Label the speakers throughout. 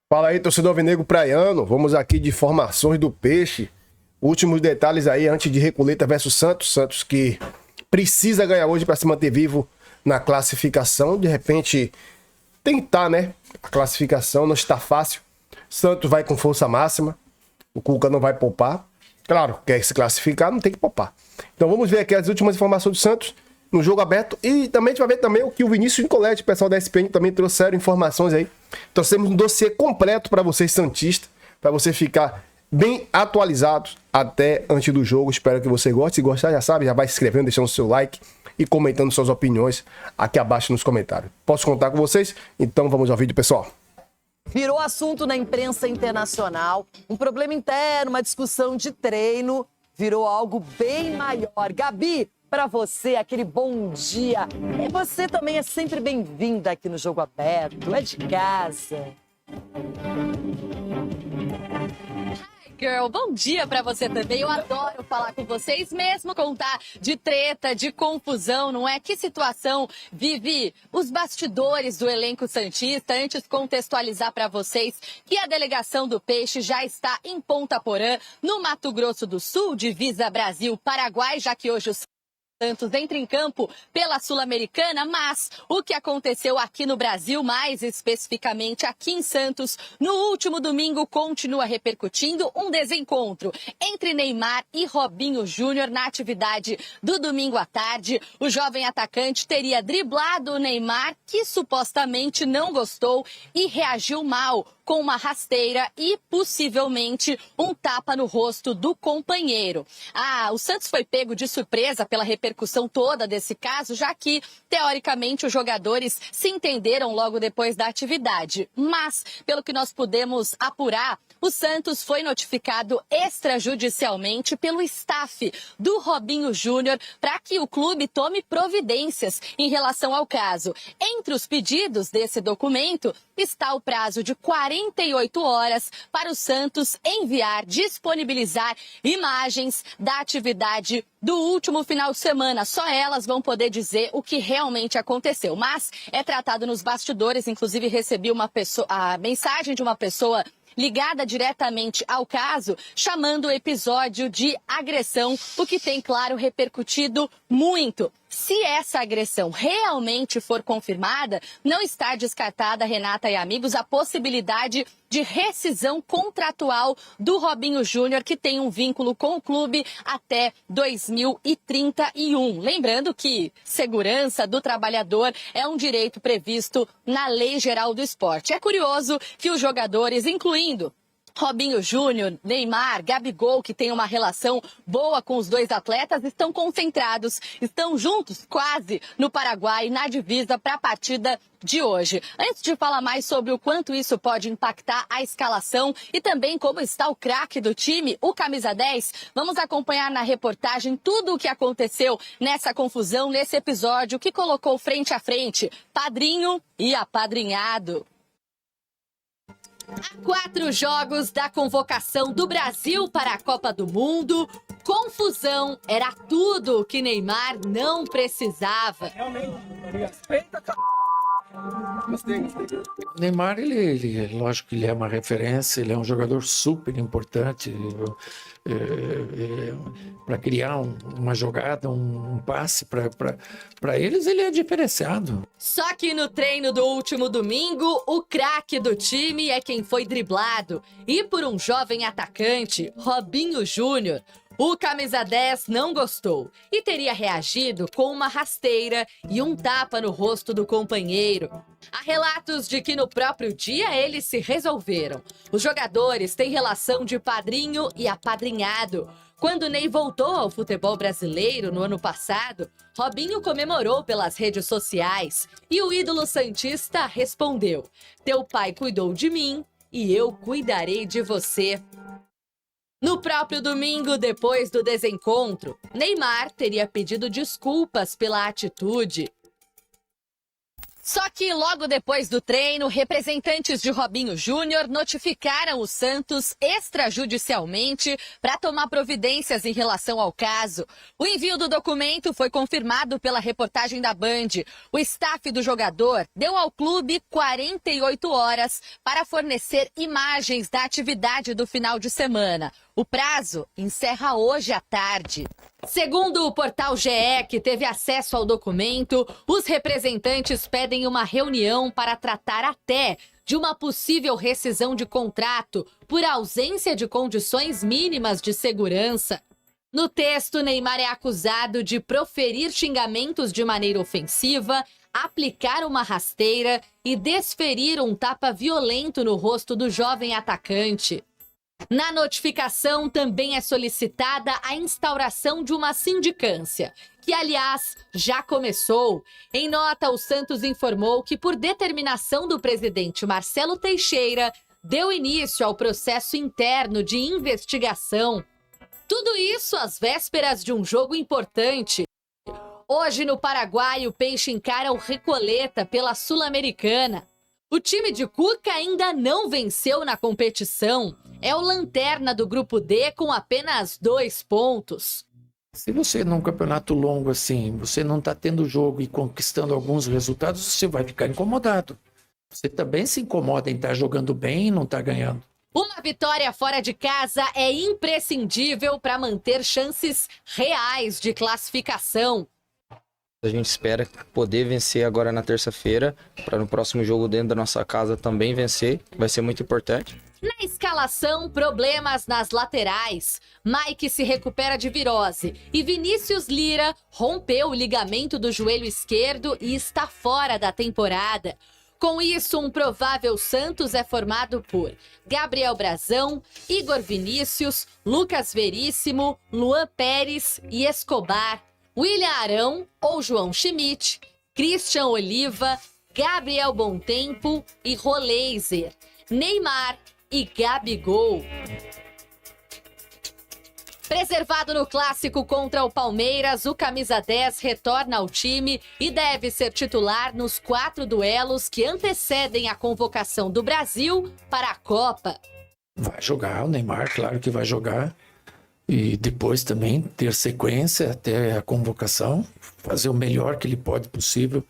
Speaker 1: Fala aí, torcedor alvinegro praiano. Vamos aqui de informações do Peixe. Últimos detalhes aí antes de Recoleta versus Santos. Santos que precisa ganhar hoje para se manter vivo na classificação. De repente, tentar, né? A classificação não está fácil. Santos vai com força máxima. O Cuca não vai poupar. Claro, quer se classificar, não tem que poupar. Então vamos ver aqui as últimas informações do Santos no jogo aberto. E também a gente vai ver também o que o Vinícius Nicoletti, o pessoal da ESPN, também trouxeram informações aí. Trouxemos um dossiê completo para vocês, santistas, para você ficar bem atualizado até antes do jogo. Espero que você goste. Se gostar, já sabe, já vai se inscrevendo, deixando o seu like e comentando suas opiniões aqui abaixo nos comentários. Posso contar com vocês? Então vamos ao vídeo, pessoal.
Speaker 2: Virou assunto na imprensa internacional, um problema interno, uma discussão de treino, virou algo bem maior. Gabi, para você, aquele bom dia. E você também é sempre bem-vinda aqui no Jogo Aberto, é de casa.
Speaker 3: Girl, bom dia pra você também. Eu adoro falar com vocês, mesmo contar de treta, de confusão, não é? Que situação vive os bastidores do elenco santista. Antes, contextualizar pra vocês que a delegação do Peixe já está em Ponta Porã, no Mato Grosso do Sul, divisa Brasil-Paraguai, já que hoje o Santos entra em campo pela Sul-Americana, mas o que aconteceu aqui no Brasil, mais especificamente aqui em Santos, no último domingo continua repercutindo um desencontro entre Neymar e Robinho Júnior na atividade do domingo à tarde. O jovem atacante teria driblado o Neymar, que supostamente não gostou e reagiu mal, com uma rasteira e, possivelmente, um tapa no rosto do companheiro. O Santos foi pego de surpresa pela repercussão toda desse caso, já que, teoricamente, os jogadores se entenderam logo depois da atividade. Mas, pelo que nós pudemos apurar, o Santos foi notificado extrajudicialmente pelo staff do Robinho Júnior para que o clube tome providências em relação ao caso. Entre os pedidos desse documento está o prazo de 48 horas para o Santos disponibilizar imagens da atividade do último final de semana. Só elas vão poder dizer o que realmente aconteceu. Mas é tratado nos bastidores, inclusive recebi a mensagem de uma pessoa ligada diretamente ao caso, chamando o episódio de agressão, o que tem, claro, repercutido muito. Se essa agressão realmente for confirmada, não está descartada, Renata e amigos, a possibilidade de rescisão contratual do Robinho Júnior, que tem um vínculo com o clube até 2031. Lembrando que segurança do trabalhador é um direito previsto na Lei Geral do Esporte. É curioso que os jogadores, incluindo Robinho Júnior, Neymar, Gabigol, que tem uma relação boa com os dois atletas, estão concentrados, estão juntos quase no Paraguai, na divisa para a partida de hoje. Antes de falar mais sobre o quanto isso pode impactar a escalação e também como está o craque do time, o camisa 10, vamos acompanhar na reportagem tudo o que aconteceu nessa confusão, nesse episódio que colocou frente a frente padrinho e apadrinhado. Há 4 jogos da convocação do Brasil para a Copa do Mundo, confusão era tudo o que Neymar não precisava.
Speaker 4: Realmente, respeita, cara.
Speaker 1: Gostei.
Speaker 4: O Neymar, lógico que ele é uma referência, ele é um jogador super importante para criar uma jogada, um passe para eles, ele é diferenciado.
Speaker 3: Só que no treino do último domingo, o craque do time é quem foi driblado. E por um jovem atacante, Robinho Júnior. O camisa 10 não gostou e teria reagido com uma rasteira e um tapa no rosto do companheiro. Há relatos de que no próprio dia eles se resolveram. Os jogadores têm relação de padrinho e apadrinhado. Quando Ney voltou ao futebol brasileiro no ano passado, Robinho comemorou pelas redes sociais e o ídolo santista respondeu: "Teu pai cuidou de mim e eu cuidarei de você." No próprio domingo, depois do desencontro, Neymar teria pedido desculpas pela atitude. Só que logo depois do treino, representantes de Robinho Júnior notificaram o Santos extrajudicialmente para tomar providências em relação ao caso. O envio do documento foi confirmado pela reportagem da Band. O staff do jogador deu ao clube 48 horas para fornecer imagens da atividade do final de semana. O prazo encerra hoje à tarde. Segundo o portal GE, que teve acesso ao documento, os representantes pedem uma reunião para tratar até de uma possível rescisão de contrato por ausência de condições mínimas de segurança. No texto, Neymar é acusado de proferir xingamentos de maneira ofensiva, aplicar uma rasteira e desferir um tapa violento no rosto do jovem atacante. Na notificação também é solicitada a instauração de uma sindicância, que, aliás, já começou. Em nota, o Santos informou que, por determinação do presidente Marcelo Teixeira, deu início ao processo interno de investigação. Tudo isso às vésperas de um jogo importante. Hoje, no Paraguai, o Peixe encara o Recoleta pela Sul-Americana. O time de Cuca ainda não venceu na competição. É o lanterna do Grupo D com apenas 2 pontos.
Speaker 4: Se você num campeonato longo assim, você não está tendo jogo e conquistando alguns resultados, você vai ficar incomodado. Você também se incomoda em estar jogando bem e não estar ganhando.
Speaker 3: Uma vitória fora de casa é imprescindível para manter chances reais de classificação.
Speaker 5: A gente espera poder vencer agora na terça-feira, para no próximo jogo dentro da nossa casa também vencer, vai ser muito importante.
Speaker 3: Na escalação, problemas nas laterais. Mike se recupera de virose e Vinícius Lira rompeu o ligamento do joelho esquerdo e está fora da temporada. Com isso, um provável Santos é formado por Gabriel Brazão, Igor Vinícius, Lucas Veríssimo, Luan Pérez e Escobar, William Arão ou João Schmidt, Christian Oliva, Gabriel Bontempo e Roleiser, Neymar e Gabigol. Preservado no clássico contra o Palmeiras, o camisa 10 retorna ao time e deve ser titular nos 4 duelos que antecedem a convocação do Brasil para a Copa.
Speaker 4: Vai jogar, o Neymar, claro que vai jogar. E depois também ter sequência até a convocação, fazer o melhor que ele pode possível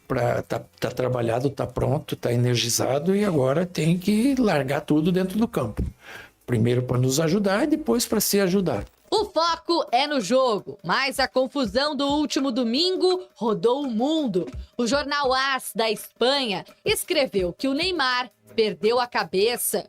Speaker 4: para tá trabalhado, tá pronto, tá energizado e agora tem que largar tudo dentro do campo. Primeiro para nos ajudar e depois para se ajudar.
Speaker 3: O foco é no jogo, mas a confusão do último domingo rodou o mundo. O jornal AS da Espanha escreveu que o Neymar perdeu a cabeça.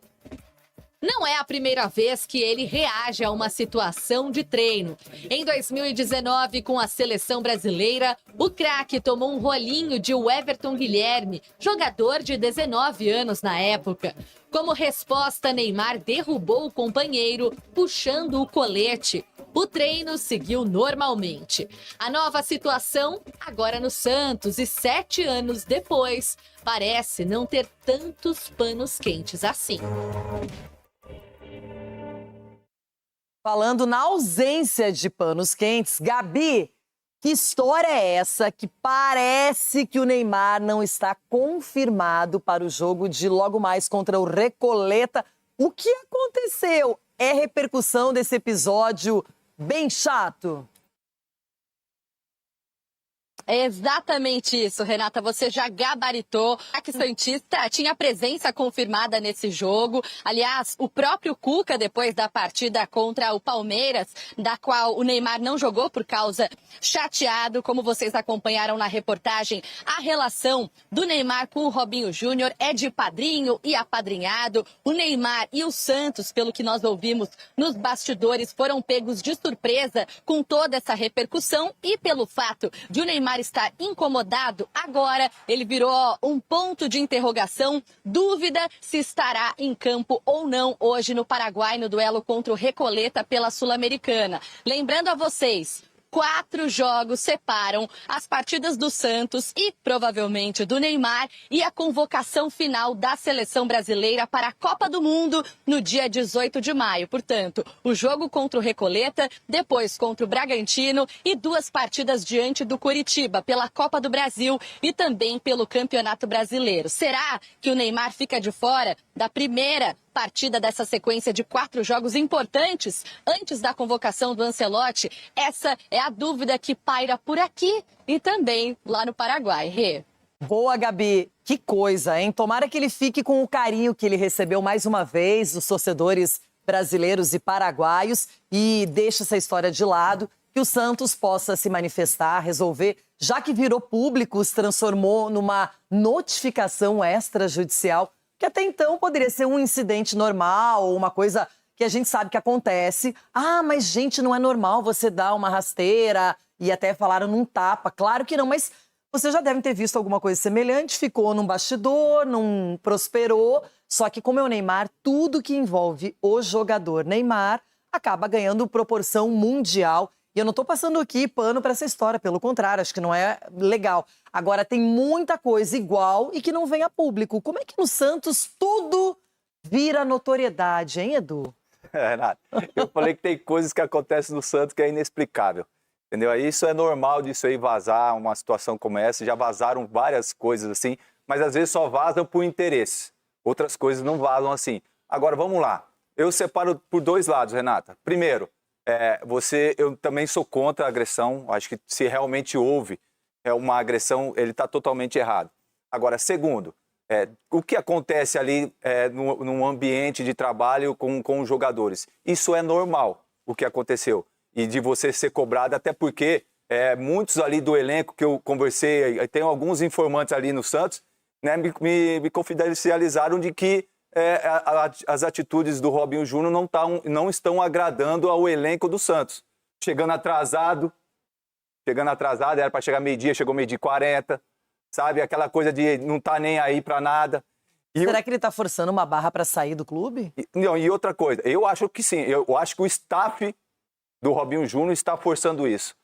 Speaker 3: Não é a primeira vez que ele reage a uma situação de treino. Em 2019, com a seleção brasileira, o craque tomou um rolinho de Everton Guilherme, jogador de 19 anos na época. Como resposta, Neymar derrubou o companheiro, puxando o colete. O treino seguiu normalmente. A nova situação, agora no Santos, e 7 anos depois, parece não ter tantos panos quentes assim.
Speaker 2: Falando na ausência de panos quentes, Gabi, que história é essa que parece que o Neymar não está confirmado para o jogo de logo mais contra o Recoleta? O que aconteceu? É repercussão desse episódio bem chato?
Speaker 3: É exatamente isso, Renata. Você já gabaritou. A Santista tinha presença confirmada nesse jogo. Aliás, o próprio Cuca, depois da partida contra o Palmeiras, da qual o Neymar não jogou por causa chateado, como vocês acompanharam na reportagem, a relação do Neymar com o Robinho Júnior é de padrinho e apadrinhado. O Neymar e o Santos, pelo que nós ouvimos nos bastidores, foram pegos de surpresa com toda essa repercussão e pelo fato de o Neymar estar incomodado, agora ele virou um ponto de interrogação, dúvida se estará em campo ou não hoje no Paraguai no duelo contra o Recoleta pela Sul-Americana. Lembrando a vocês, 4 jogos separam as partidas do Santos e provavelmente do Neymar e a convocação final da seleção brasileira para a Copa do Mundo no dia 18 de maio. Portanto, o jogo contra o Recoleta, depois contra o Bragantino e 2 partidas diante do Coritiba pela Copa do Brasil e também pelo Campeonato Brasileiro. Será que o Neymar fica de fora da primeira partida dessa sequência de 4 jogos importantes antes da convocação do Ancelotti? Essa é a dúvida que paira por aqui e também lá no Paraguai. Rê.
Speaker 2: Boa, Gabi. Que coisa, hein? Tomara que ele fique com o carinho que ele recebeu mais uma vez dos torcedores brasileiros e paraguaios e deixe essa história de lado, que o Santos possa se manifestar, resolver, já que virou público, se transformou numa notificação extrajudicial, que até então poderia ser um incidente normal, uma coisa que a gente sabe que acontece. Ah, mas gente, não é normal você dar uma rasteira e até falaram num tapa. Claro que não, mas vocês já devem ter visto alguma coisa semelhante, ficou num bastidor, não prosperou. Só que como é o Neymar, tudo que envolve o jogador Neymar acaba ganhando proporção mundial. E eu não estou passando aqui pano para essa história, pelo contrário, acho que não é legal. Agora, tem muita coisa igual e que não vem a público. Como é que no Santos tudo vira notoriedade, hein, Edu?
Speaker 6: Renato, eu falei que tem coisas que acontecem no Santos que é inexplicável, entendeu? Isso é normal disso aí vazar, uma situação como essa, já vazaram várias coisas assim, mas às vezes só vazam por interesse, outras coisas não vazam assim. Agora, vamos lá, eu separo por 2 lados, Renata. Primeiro, eu também sou contra a agressão, acho que se realmente houve uma agressão, ele está totalmente errado. Agora, segundo, o que acontece ali num ambiente de trabalho com os jogadores? Isso é normal, o que aconteceu. E de você ser cobrado, até porque muitos ali do elenco que eu conversei, tem alguns informantes ali no Santos, né, me confidencializaram de que as atitudes do Robinho Júnior não estão agradando ao elenco do Santos. Chegando atrasado, era para chegar meio-dia, chegou meio-dia e 40, sabe? Aquela coisa de não estar nem aí para nada.
Speaker 2: Será que ele está forçando uma barra para sair do clube?
Speaker 6: E outra coisa, eu acho que sim, eu acho que o staff do Robinho Júnior está forçando isso.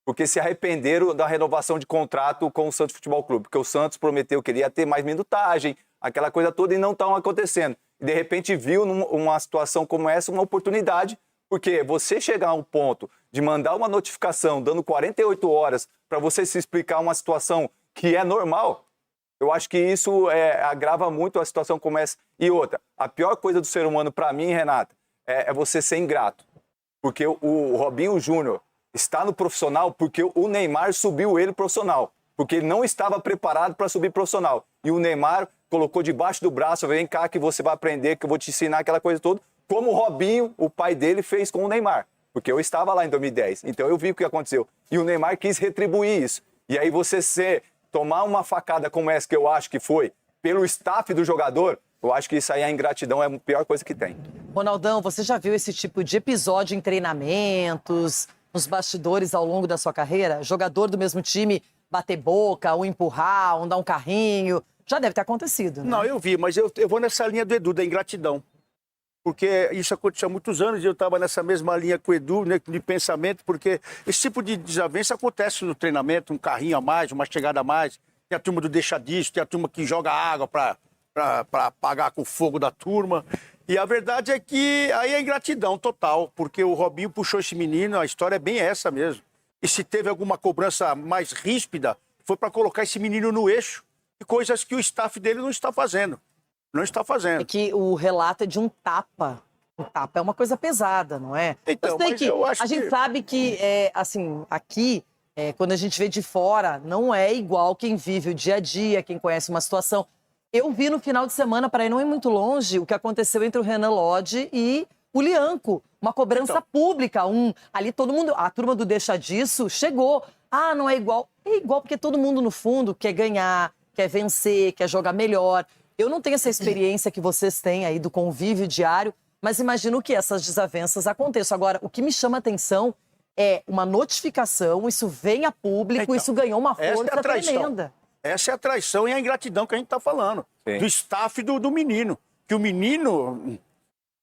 Speaker 6: Porque se arrependeram da renovação de contrato com o Santos Futebol Clube, porque o Santos prometeu que ele ia ter mais minutagem, aquela coisa toda, e não estão acontecendo. E de repente viu numa situação como essa uma oportunidade, porque você chegar a um ponto de mandar uma notificação dando 48 horas para você se explicar uma situação que é normal, eu acho que isso agrava muito a situação como essa. E outra, a pior coisa do ser humano para mim, Renata, é você ser ingrato. Porque o Robinho Júnior está no profissional porque o Neymar subiu ele profissional. Porque ele não estava preparado para subir profissional. E o Neymar colocou debaixo do braço, vem cá que você vai aprender, que eu vou te ensinar aquela coisa toda, como o Robinho, o pai dele, fez com o Neymar. Porque eu estava lá em 2010, então eu vi o que aconteceu. E o Neymar quis retribuir isso. E aí você tomar uma facada como essa, que eu acho que foi, pelo staff do jogador, eu acho que isso aí, a ingratidão, é a pior coisa que tem.
Speaker 2: Ronaldão, você já viu esse tipo de episódio em treinamentos, nos bastidores ao longo da sua carreira? Jogador do mesmo time bater boca, um empurrar, um dar um carrinho. Já deve ter acontecido, né?
Speaker 7: Não, eu vi, mas eu vou nessa linha do Edu, da ingratidão. Porque isso aconteceu há muitos anos e eu estava nessa mesma linha com o Edu, né, de pensamento, porque esse tipo de desavença acontece no treinamento, um carrinho a mais, uma chegada a mais. Tem a turma do deixa disso, tem a turma que joga água para apagar com o fogo da turma. E a verdade é que aí é ingratidão total, porque o Robinho puxou esse menino, a história é bem essa mesmo. E se teve alguma cobrança mais ríspida, foi para colocar esse menino no eixo, e coisas que o staff dele não está fazendo. Não está fazendo.
Speaker 2: É que o relato é de um tapa. Um tapa é uma coisa pesada, não é?
Speaker 7: Então, mas eu acho
Speaker 2: a gente sabe que, assim, aqui, quando a gente vê de fora, não é igual quem vive o dia a dia, quem conhece uma situação. Eu vi no final de semana, para ir não ir muito longe, o que aconteceu entre o Renan Lodge e o Lianco. Uma cobrança pública. Ali todo mundo, a turma do deixa disso, chegou. Ah, não é igual. É igual porque todo mundo, no fundo, quer ganhar, quer vencer, quer jogar melhor. Eu não tenho essa experiência que vocês têm aí do convívio diário, mas imagino que essas desavenças aconteçam. Agora, o que me chama a atenção é uma notificação, isso vem a público, então, isso ganhou uma força tremenda.
Speaker 7: Essa é a traição e a ingratidão que a gente está falando. Sim. Do staff do menino. Que o menino,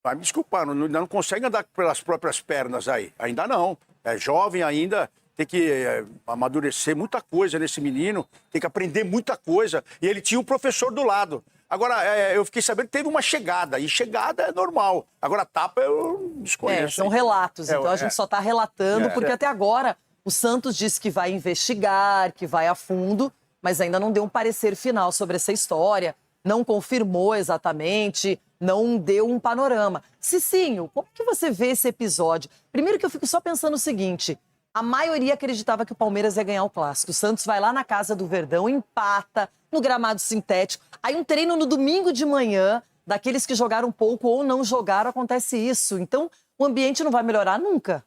Speaker 7: vai me desculpar, não consegue andar pelas próprias pernas aí. Ainda não. É jovem ainda, tem que amadurecer muita coisa nesse menino, tem que aprender muita coisa. E ele tinha um professor do lado. Agora, eu fiquei sabendo que teve uma chegada, e chegada é normal. Agora, tapa eu desconheço.
Speaker 2: São relatos, então a gente só está relatando, porque até agora o Santos disse que vai investigar, que vai a fundo, mas ainda não deu um parecer final sobre essa história, não confirmou exatamente, não deu um panorama. Cicinho, como que você vê esse episódio? Primeiro que eu fico só pensando o seguinte, a maioria acreditava que o Palmeiras ia ganhar o Clássico. O Santos vai lá na casa do Verdão, empata no gramado sintético. Aí um treino no domingo de manhã, daqueles que jogaram pouco ou não jogaram, acontece isso. Então, o ambiente não vai melhorar nunca.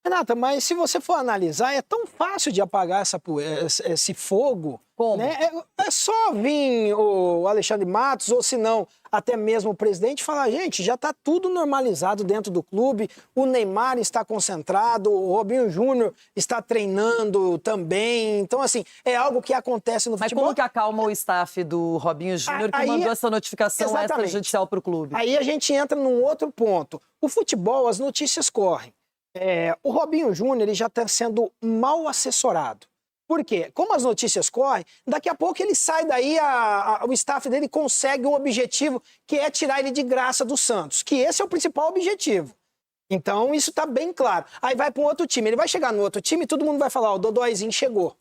Speaker 8: Renata, mas se você for analisar, é tão fácil de apagar esse fogo.
Speaker 2: Como?
Speaker 8: Né? É só vir o Alexandre Matos, ou se não, até mesmo o presidente, falar, gente, já está tudo normalizado dentro do clube, o Neymar está concentrado, o Robinho Júnior está treinando também. Então, assim, é algo que acontece no futebol.
Speaker 2: Mas como que acalma o staff do Robinho Júnior que mandou essa notificação extrajudicial para o clube?
Speaker 8: Aí a gente entra num outro ponto. O futebol, as notícias correm. O Robinho Júnior ele já está sendo mal assessorado. Por quê? Como as notícias correm, daqui a pouco ele sai daí, o staff dele consegue um objetivo, que é tirar ele de graça do Santos, que esse é o principal objetivo. Então, isso está bem claro. Aí vai para um outro time, ele vai chegar no outro time e todo mundo vai falar, o Dodóizinho chegou.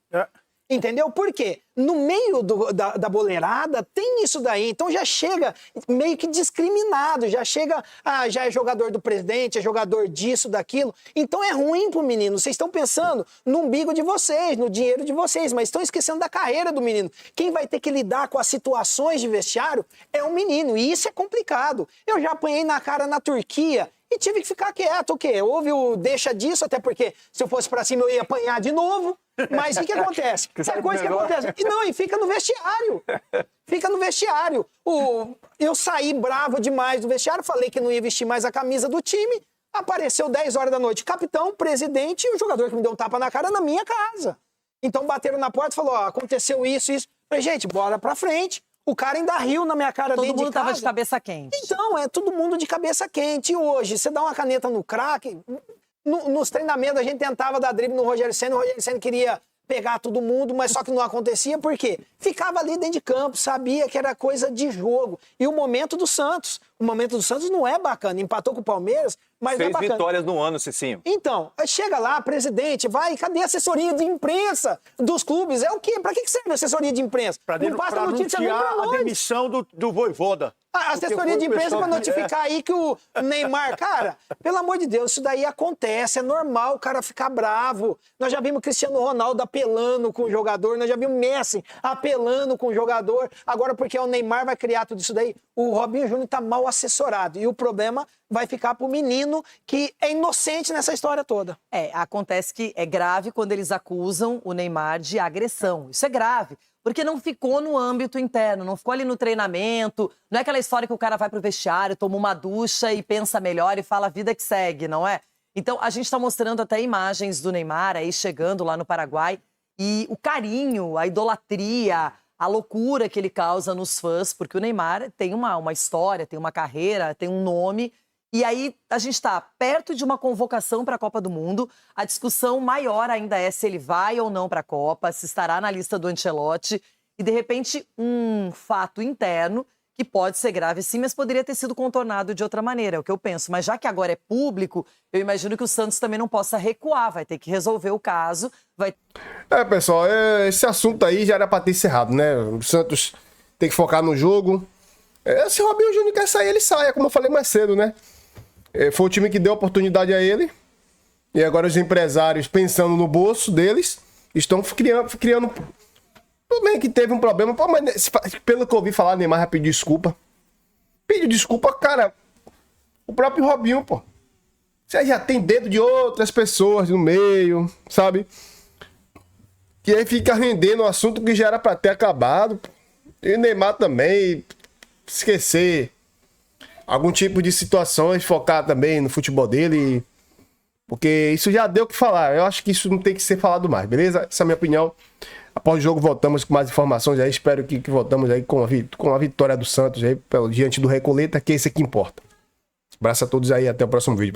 Speaker 8: Entendeu? Por quê? No meio da boleirada tem isso daí, então já chega meio que discriminado, já chega, já é jogador do presidente, é jogador disso, daquilo. Então é ruim pro menino, vocês estão pensando no umbigo de vocês, no dinheiro de vocês, mas estão esquecendo da carreira do menino. Quem vai ter que lidar com as situações de vestiário é o menino, e isso é complicado. Eu já apanhei na cara na Turquia e tive que ficar quieto, o quê? Houve o deixa disso, até porque se eu fosse pra cima eu ia apanhar de novo. Mas o que acontece? Essa coisa que acontece. E fica no vestiário. Fica no vestiário. Eu saí bravo demais do vestiário, falei que não ia vestir mais a camisa do time. Apareceu 10 horas da noite, capitão, presidente e o jogador que me deu um tapa na cara na minha casa. Então bateram na porta e falaram, aconteceu isso. Falei, gente, bora pra frente. O cara ainda riu na minha cara dentro de casa.
Speaker 2: Todo mundo tava de cabeça quente.
Speaker 8: Então, é todo mundo de cabeça quente. E hoje, você dá uma caneta no craque... Nos treinamentos a gente tentava dar drible no Rogério Ceni, o Rogério Ceni queria pegar todo mundo, mas só que não acontecia, por quê? Ficava ali dentro de campo, sabia que era coisa de jogo. E o momento do Santos não é bacana, empatou com o Palmeiras, mas não é bacana.
Speaker 6: 6 vitórias no ano, Cicinho.
Speaker 8: Então, chega lá, presidente, vai, cadê a assessoria de imprensa dos clubes? É o quê? Pra que serve a assessoria de imprensa?
Speaker 7: Não passa notícia nem pra nós. A demissão do Voivoda.
Speaker 8: A assessoria de imprensa para notificar aí que o Neymar... Cara, pelo amor de Deus, isso daí acontece, é normal o cara ficar bravo. Nós já vimos Cristiano Ronaldo apelando com o jogador, nós já vimos Messi apelando com o jogador. Agora, porque o Neymar vai criar tudo isso daí, o Robinho Júnior tá mal assessorado. E o problema vai ficar pro menino que é inocente nessa história toda.
Speaker 2: Acontece que é grave quando eles acusam o Neymar de agressão. Isso é grave. Porque não ficou no âmbito interno, não ficou ali no treinamento. Não é aquela história que o cara vai pro vestiário, toma uma ducha e pensa melhor e fala a vida que segue, não é? Então, a gente está mostrando até imagens do Neymar aí chegando lá no Paraguai. E o carinho, a idolatria, a loucura que ele causa nos fãs. Porque o Neymar tem uma história, tem uma carreira, tem um nome. E aí, a gente está perto de uma convocação para a Copa do Mundo. A discussão maior ainda é se ele vai ou não para a Copa, se estará na lista do Ancelotti. E, de repente, um fato interno que pode ser grave sim, mas poderia ter sido contornado de outra maneira, é o que eu penso. Mas já que agora é público, eu imagino que o Santos também não possa recuar, vai ter que resolver o caso.
Speaker 1: Pessoal, esse assunto aí já era para ter encerrado, né? O Santos tem que focar no jogo. Se o Robinho Júnior quer sair, ele sai, como eu falei mais cedo, né? Foi o time que deu oportunidade a ele. E agora os empresários, pensando no bolso deles, estão criando... Tudo bem que teve um problema, mas pelo que eu ouvi falar, Neymar já pediu desculpa. Pediu desculpa, cara. O próprio Robinho, pô. Você já tem dedo de outras pessoas no meio, sabe? Que aí fica rendendo um assunto que já era pra ter acabado. E o Neymar também, esquecer algum tipo de situações, focar também no futebol dele, porque isso já deu o que falar. Eu acho que isso não tem que ser falado mais, beleza? Essa é a minha opinião. Após o jogo voltamos com mais informações aí, espero que voltamos aí com a vitória do Santos aí, diante do Recoleta, que é esse que importa. Abraço a todos aí, até o próximo vídeo.